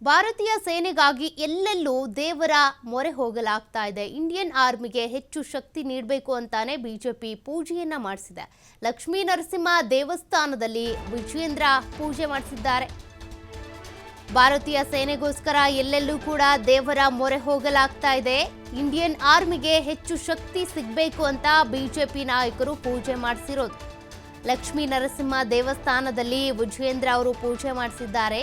ಭಾರತೀಯ ಸೇನೆಗಾಗಿ ಎಲ್ಲೆಲ್ಲೂ ದೇವರ ಮೊರೆ ಹೋಗಲಾಗ್ತಾ ಇದೆ. ಇಂಡಿಯನ್ ಆರ್ಮಿಗೆ ಹೆಚ್ಚು ಶಕ್ತಿ ನೀಡಬೇಕು ಅಂತಾನೆ ಬಿಜೆಪಿ ಪೂಜೆಯನ್ನ ಮಾಡಿಸಿದೆ. ಲಕ್ಷ್ಮೀ ನರಸಿಂಹ ದೇವಸ್ಥಾನದಲ್ಲಿ ವಿಜಯೇಂದ್ರ ಪೂಜೆ ಮಾಡಿಸಿದ್ದಾರೆ. ಭಾರತೀಯ ಸೇನೆಗೋಸ್ಕರ ಎಲ್ಲೆಲ್ಲೂ ಕೂಡ ದೇವರ ಮೊರೆ ಹೋಗಲಾಗ್ತಾ ಇದೆ. ಇಂಡಿಯನ್ ಆರ್ಮಿಗೆ ಹೆಚ್ಚು ಶಕ್ತಿ ಸಿಗಬೇಕು ಅಂತ ಬಿಜೆಪಿ ನಾಯಕರು ಪೂಜೆ ಮಾಡಿಸಿರೋದು. ಲಕ್ಷ್ಮೀ ನರಸಿಂಹ ದೇವಸ್ಥಾನದಲ್ಲಿ ವಿಜಯೇಂದ್ರ ಅವರು ಪೂಜೆ ಮಾಡಿಸಿದ್ದಾರೆ.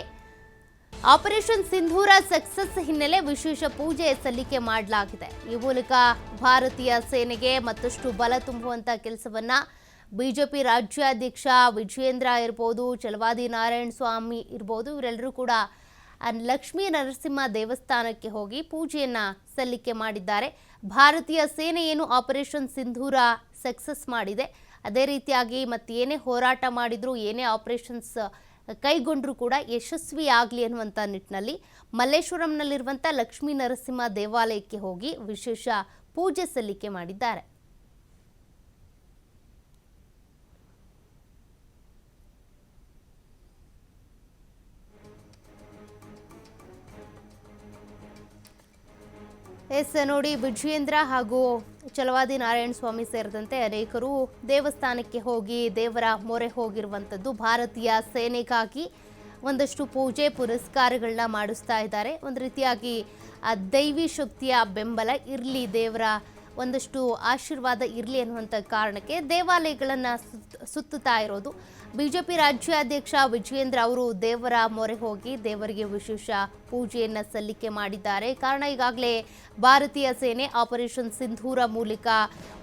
ಆಪರೇಷನ್ ಸಿಂಧೂರ ಸಕ್ಸಸ್ ಹಿನ್ನೆಲೆ ವಿಶೇಷ ಪೂಜೆ ಸಲ್ಲಿಕೆ ಮಾಡಲಾಗಿದೆ. ಈ ಮೂಲಕ ಭಾರತೀಯ ಸೇನೆಗೆ ಮತ್ತಷ್ಟು ಬಲ ತುಂಬುವಂತ ಕೆಲಸವನ್ನ ಬಿಜೆಪಿ ರಾಜ್ಯಾಧ್ಯಕ್ಷ ವಿಜಯೇಂದ್ರ ಇರಬಹುದು, ಚಲವಾದಿ ನಾರಾಯಣ ಸ್ವಾಮಿ ಇರಬಹುದು, ಇವರೆಲ್ಲರೂ ಕೂಡ ಲಕ್ಷ್ಮೀ ನರಸಿಂಹ ದೇವಸ್ಥಾನಕ್ಕೆ ಹೋಗಿ ಪೂಜೆಯನ್ನ ಸಲ್ಲಿಕೆ ಮಾಡಿದ್ದಾರೆ. ಭಾರತೀಯ ಸೇನೆ ಏನು ಆಪರೇಷನ್ ಸಿಂಧೂರ ಸಕ್ಸಸ್ ಮಾಡಿದೆ, ಅದೇ ರೀತಿಯಾಗಿ ಮತ್ತೇನೇ ಹೋರಾಟ ಮಾಡಿದ್ರು, ಏನೇ ಆಪರೇಷನ್ಸ್ ಕೈಗೊಂಡ್ರೂ ಕೂಡ ಯಶಸ್ವಿಯಾಗಲಿ ಅನ್ನುವಂಥ ನಿಟ್ಟಿನಲ್ಲಿ ಮಲ್ಲೇಶ್ವರಂನಲ್ಲಿರುವಂಥ ಲಕ್ಷ್ಮೀ ನರಸಿಂಹ ದೇವಾಲಯಕ್ಕೆ ಹೋಗಿ ವಿಶೇಷ ಪೂಜೆ ಸಲ್ಲಿಕೆ ಮಾಡಿದ್ದಾರೆ. ನೋಡಿ, ವಿಜಯೇಂದ್ರ ಹಾಗೂ ಚಲವಾದಿ ನಾರಾಯಣ ಸ್ವಾಮಿ ಸೇರಿದಂತೆ ಅನೇಕರು ದೇವಸ್ಥಾನಕ್ಕೆ ಹೋಗಿ ದೇವರ ಮೊರೆ ಹೋಗಿರುವಂಥದ್ದು. ಭಾರತೀಯ ಸೇನೆಗಾಗಿ ಒಂದಷ್ಟು ಪೂಜೆ ಪುರಸ್ಕಾರಗಳನ್ನ ಮಾಡಿಸ್ತಾ ಇದ್ದಾರೆ. ಒಂದು ರೀತಿಯಾಗಿ ದೈವಿ ಶಕ್ತಿಯ ಬೆಂಬಲ ಇರಲಿ, ದೇವರ ಒಂದಷ್ಟು ಆಶೀರ್ವಾದ ಇರಲಿ ಅನ್ನುವಂಥ ಕಾರಣಕ್ಕೆ ದೇವಾಲಯಗಳನ್ನು ಸುತ್ತುತ್ತಾ ಇರೋದು. ಬಿಜೆಪಿ ರಾಜ್ಯಾಧ್ಯಕ್ಷ ವಿಜಯೇಂದ್ರ ಅವರು ದೇವರ ಮೊರೆ ಹೋಗಿ ದೇವರಿಗೆ ವಿಶೇಷ ಪೂಜೆಯನ್ನು ಸಲ್ಲಿಕೆ ಮಾಡಿದ್ದಾರೆ. ಕಾರಣ, ಈಗಾಗಲೇ ಭಾರತೀಯ ಸೇನೆ ಆಪರೇಷನ್ ಸಿಂಧೂರ ಮೂಲಕ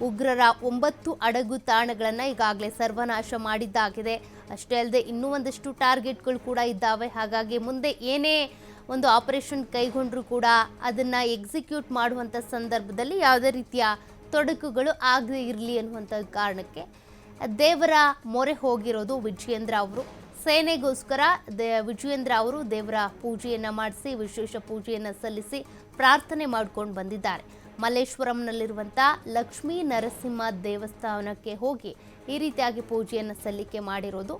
ಉಗ್ರರ 9 ಅಡಗು ತಾಣಗಳನ್ನು ಈಗಾಗಲೇ ಸರ್ವನಾಶ ಮಾಡಿದ್ದಾಗಿದೆ. ಅಷ್ಟೇ ಅಲ್ಲದೆ ಇನ್ನೂ ಒಂದಷ್ಟು ಟಾರ್ಗೆಟ್ಗಳು ಕೂಡ ಇದ್ದಾವೆ. ಹಾಗಾಗಿ ಮುಂದೆ ಏನೇ ಒಂದು ಆಪರೇಷನ್ ಕೈಗೊಂಡ್ರೂ ಕೂಡ ಅದನ್ನು ಎಕ್ಸಿಕ್ಯೂಟ್ ಮಾಡುವಂಥ ಸಂದರ್ಭದಲ್ಲಿ ಯಾವುದೇ ರೀತಿಯ ತೊಡಕುಗಳು ಆಗದೇ ಇರಲಿ ಅನ್ನುವಂಥ ಕಾರಣಕ್ಕೆ ದೇವರ ಮೊರೆ ಹೋಗಿರೋದು ವಿಜಯೇಂದ್ರ ಅವರು. ಸೇನೆಗೋಸ್ಕರ ವಿಜಯೇಂದ್ರ ಅವರು ದೇವರ ಪೂಜೆಯನ್ನು ಮಾಡಿಸಿ ವಿಶೇಷ ಪೂಜೆಯನ್ನು ಸಲ್ಲಿಸಿ ಪ್ರಾರ್ಥನೆ ಮಾಡ್ಕೊಂಡು ಬಂದಿದ್ದಾರೆ. ಮಲ್ಲೇಶ್ವರಂನಲ್ಲಿರುವಂಥ ಲಕ್ಷ್ಮೀ ನರಸಿಂಹ ದೇವಸ್ಥಾನಕ್ಕೆ ಹೋಗಿ ಈ ರೀತಿಯಾಗಿ ಪೂಜೆಯನ್ನು ಸಲ್ಲಿಕೆ ಮಾಡಿರೋದು.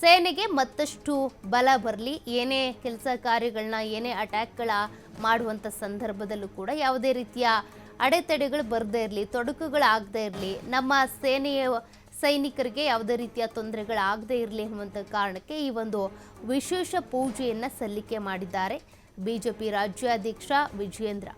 ಸೇನೆಗೆ ಮತ್ತಷ್ಟು ಬಲ ಬರಲಿ, ಏನೇ ಕೆಲಸ ಕಾರ್ಯಗಳನ್ನ ಏನೇ ಅಟ್ಯಾಕ್ಗಳ ಮಾಡುವಂಥ ಸಂದರ್ಭದಲ್ಲೂ ಕೂಡ ಯಾವುದೇ ರೀತಿಯ ಅಡೆತಡೆಗಳು ಬರದೇ ಇರಲಿ, ತೊಡಕುಗಳಾಗದೇ ಇರಲಿ, ನಮ್ಮ ಸೇನೆಯ ಸೈನಿಕರಿಗೆ ಯಾವುದೇ ರೀತಿಯ ತೊಂದರೆಗಳಾಗದೇ ಇರಲಿ ಅನ್ನುವಂಥ ಕಾರಣಕ್ಕೆ ಈ ಒಂದು ವಿಶೇಷ ಪೂಜೆಯನ್ನು ಸಲ್ಲಿಕೆ ಮಾಡಿದ್ದಾರೆ ಬಿಜೆಪಿ ರಾಜ್ಯಾಧ್ಯಕ್ಷ ವಿಜಯೇಂದ್ರ.